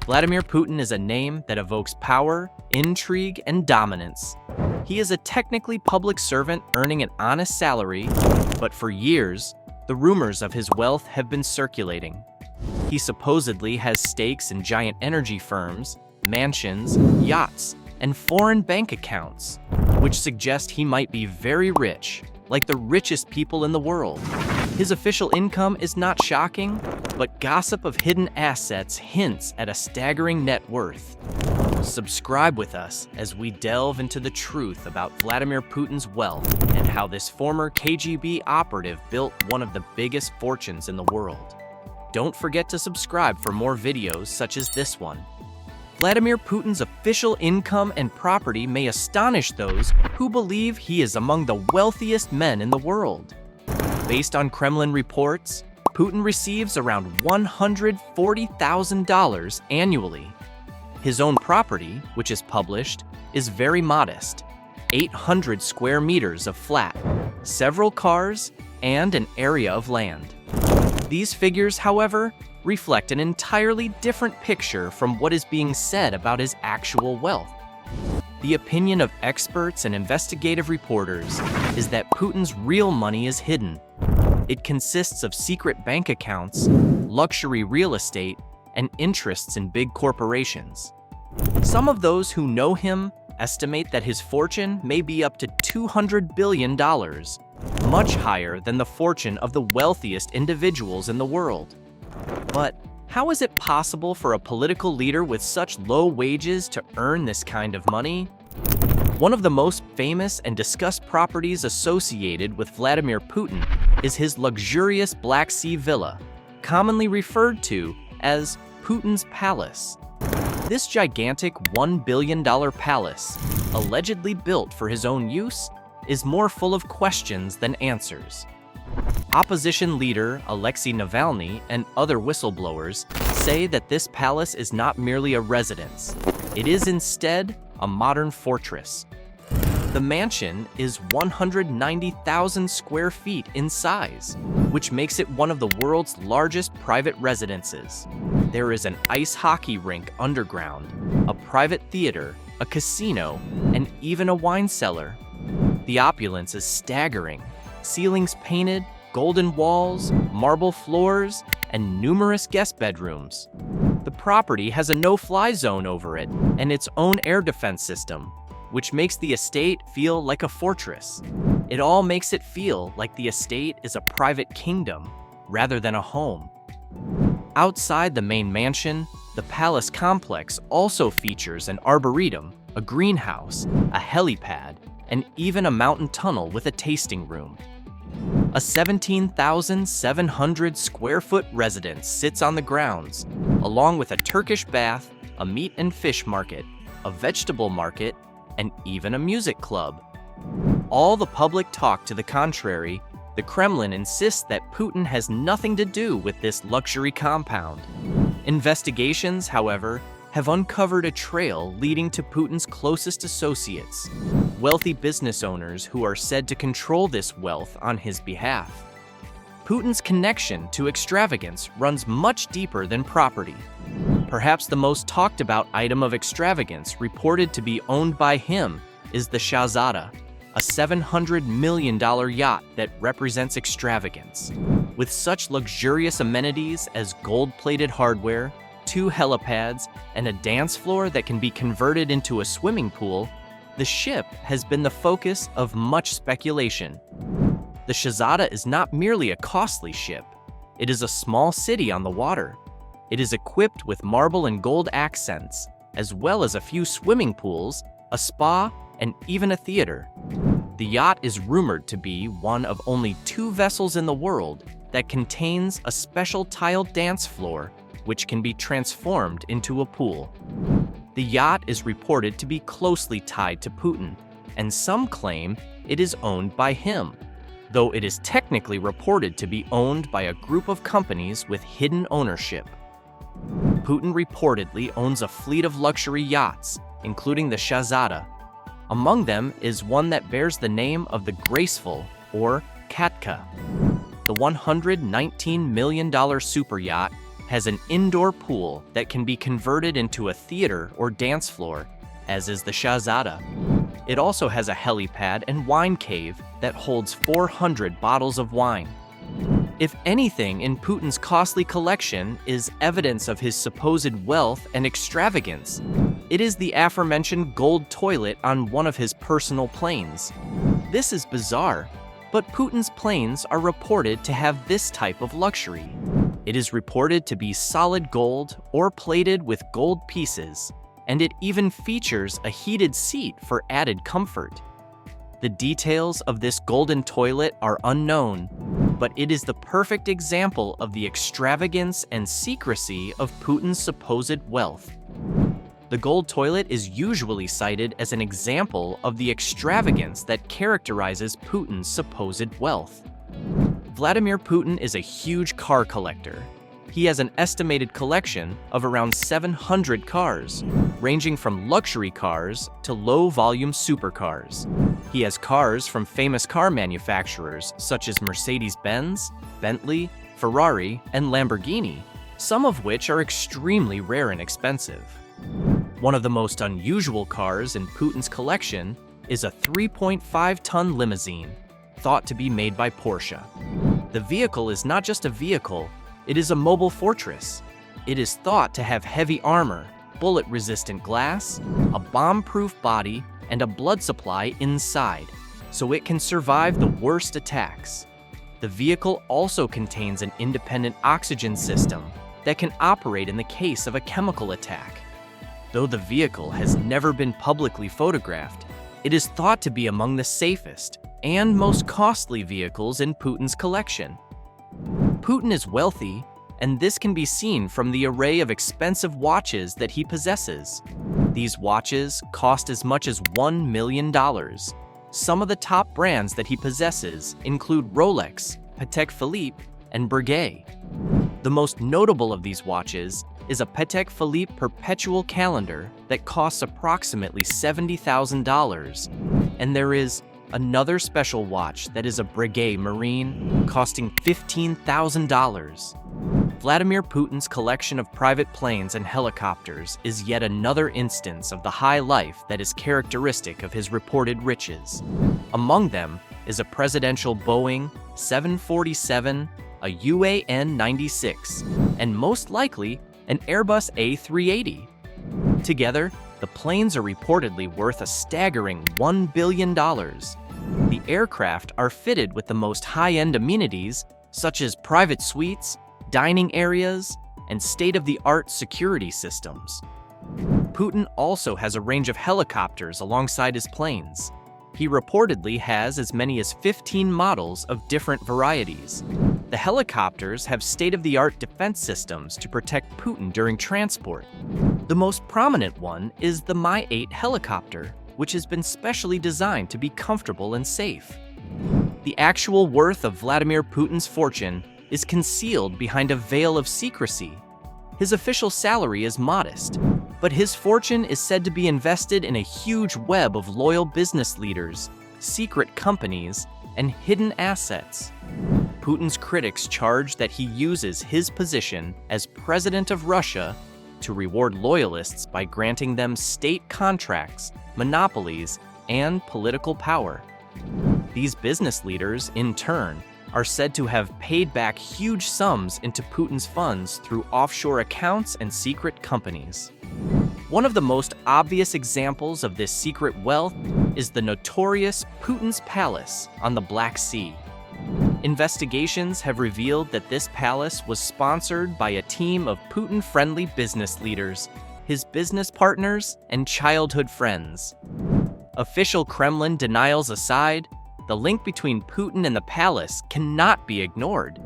Vladimir Putin is a name that evokes power, intrigue, and dominance. He is a technically public servant earning an honest salary, but for years, the rumors of his wealth have been circulating. He supposedly has stakes in giant energy firms, mansions, yachts, and foreign bank accounts, which suggest he might be very rich, like the richest people in the world. His official income is not shocking, but gossip of hidden assets hints at a staggering net worth. Subscribe with us as we delve into the truth about Vladimir Putin's wealth and how this former KGB operative built one of the biggest fortunes in the world. Don't forget to subscribe for more videos such as this one. Vladimir Putin's official income and property may astonish those who believe he is among the wealthiest men in the world. Based on Kremlin reports, Putin receives around $140,000 annually. His own property, which is published, is very modest: 800 square meters of flat, several cars, and an area of land. These figures, however, reflect an entirely different picture from what is being said about his actual wealth. The opinion of experts and investigative reporters is that Putin's real money is hidden. It consists of secret bank accounts, luxury real estate, and interests in big corporations. Some of those who know him estimate that his fortune may be up to $200 billion, much higher than the fortune of the wealthiest individuals in the world. But how is it possible for a political leader with such low wages to earn this kind of money? One of the most famous and discussed properties associated with Vladimir Putin is his luxurious Black Sea villa, commonly referred to as Putin's Palace. This gigantic $1 billion palace, allegedly built for his own use, is more full of questions than answers. Opposition leader Alexei Navalny and other whistleblowers say that this palace is not merely a residence. It is instead a modern fortress. The mansion is 190,000 square feet in size, which makes it one of the world's largest private residences. There is an ice hockey rink underground, a private theater, a casino, and even a wine cellar. The opulence is staggering: ceilings painted, golden walls, marble floors, and numerous guest bedrooms. The property has a no-fly zone over it and its own air defense system, which makes the estate feel like a fortress. It all makes it feel like the estate is a private kingdom rather than a home. Outside the main mansion, the palace complex also features an arboretum, a greenhouse, a helipad, and even a mountain tunnel with a tasting room. A 17,700 square foot residence sits on the grounds, along with a Turkish bath, a meat and fish market, a vegetable market, and even a music club. All the public talk to the contrary, the Kremlin insists that Putin has nothing to do with this luxury compound. Investigations, however, have uncovered a trail leading to Putin's closest associates, wealthy business owners who are said to control this wealth on his behalf. Putin's connection to extravagance runs much deeper than property. Perhaps the most talked about item of extravagance reported to be owned by him is the Shahzada, a $700 million yacht that represents extravagance. With such luxurious amenities as gold-plated hardware, 2 helipads, and a dance floor that can be converted into a swimming pool, the ship has been the focus of much speculation. The Shahzada is not merely a costly ship. It is a small city on the water. It is equipped with marble and gold accents, as well as a few swimming pools, a spa, and even a theater. The yacht is rumored to be one of only 2 vessels in the world that contains a special tiled dance floor which can be transformed into a pool. The yacht is reported to be closely tied to Putin, and some claim it is owned by him, though it is technically reported to be owned by a group of companies with hidden ownership. Putin reportedly owns a fleet of luxury yachts, including the Shahzada. Among them is one that bears the name of the Graceful, or Katka. The $119 million super yacht has an indoor pool that can be converted into a theater or dance floor, as is the Shahzada. It also has a helipad and wine cave that holds 400 bottles of wine. If anything in Putin's costly collection is evidence of his supposed wealth and extravagance, it is the aforementioned gold toilet on one of his personal planes. This is bizarre, but Putin's planes are reported to have this type of luxury. It is reported to be solid gold or plated with gold pieces, and it even features a heated seat for added comfort. The details of this golden toilet are unknown, but it is the perfect example of the extravagance and secrecy of Putin's supposed wealth. The gold toilet is usually cited as an example of the extravagance that characterizes Putin's supposed wealth. Vladimir Putin is a huge car collector. He has an estimated collection of around 700 cars, ranging from luxury cars to low-volume supercars. He has cars from famous car manufacturers such as Mercedes-Benz, Bentley, Ferrari, and Lamborghini, some of which are extremely rare and expensive. One of the most unusual cars in Putin's collection is a 3.5-ton limousine, thought to be made by Porsche. The vehicle is not just a vehicle, it is a mobile fortress. It is thought to have heavy armor, bullet-resistant glass, a bomb-proof body, and a blood supply inside, so it can survive the worst attacks. The vehicle also contains an independent oxygen system that can operate in the case of a chemical attack. Though the vehicle has never been publicly photographed, it is thought to be among the safest and most costly vehicles in Putin's collection. Putin is wealthy, and this can be seen from the array of expensive watches that he possesses. These watches cost as much as $1 million. Some of the top brands that he possesses include Rolex, Patek Philippe, and Breguet. The most notable of these watches is a Patek Philippe perpetual calendar that costs approximately $70,000, and there is another special watch that is a Breguet Marine, costing $15,000. Vladimir Putin's collection of private planes and helicopters is yet another instance of the high life that is characteristic of his reported riches. Among them is a presidential Boeing 747, a UAN 96, and most likely an Airbus A380. Together, the planes are reportedly worth a staggering $1 billion. The aircraft are fitted with the most high-end amenities, such as private suites, dining areas, and state-of-the-art security systems. Putin also has a range of helicopters alongside his planes. He reportedly has as many as 15 models of different varieties. The helicopters have state-of-the-art defense systems to protect Putin during transport. The most prominent one is the Mi-8 helicopter, which has been specially designed to be comfortable and safe. The actual worth of Vladimir Putin's fortune is concealed behind a veil of secrecy. His official salary is modest, but his fortune is said to be invested in a huge web of loyal business leaders, secret companies, and hidden assets. Putin's critics charge that he uses his position as president of Russia to reward loyalists by granting them state contracts, monopolies, and political power. These business leaders, in turn, are said to have paid back huge sums into Putin's funds through offshore accounts and secret companies. One of the most obvious examples of this secret wealth is the notorious Putin's Palace on the Black Sea. Investigations have revealed that this palace was sponsored by a team of Putin-friendly business leaders, his business partners, and childhood friends. Official Kremlin denials aside, the link between Putin and the palace cannot be ignored.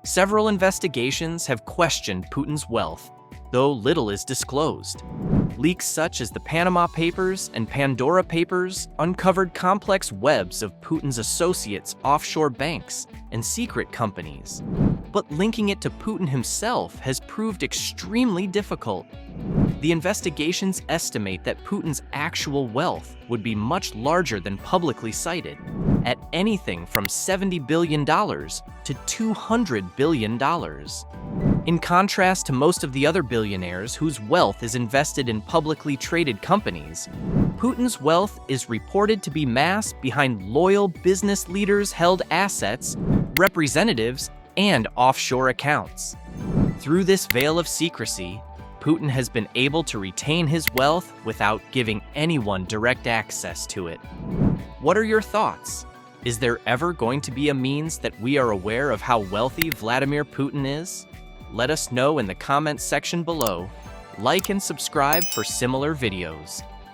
Several investigations have questioned Putin's wealth, though little is disclosed. Leaks such as the Panama Papers and Pandora Papers uncovered complex webs of Putin's associates' offshore banks and secret companies. But linking it to Putin himself has proved extremely difficult. The investigations estimate that Putin's actual wealth would be much larger than publicly cited, at anything from $70 billion to $200 billion. In contrast to most of the other billionaires whose wealth is invested in publicly traded companies, Putin's wealth is reported to be massed behind loyal business leaders' held assets, representatives, and offshore accounts. Through this veil of secrecy, Putin has been able to retain his wealth without giving anyone direct access to it. What are your thoughts? Is there ever going to be a means that we are aware of how wealthy Vladimir Putin is? Let us know in the comments section below. Like and subscribe for similar videos.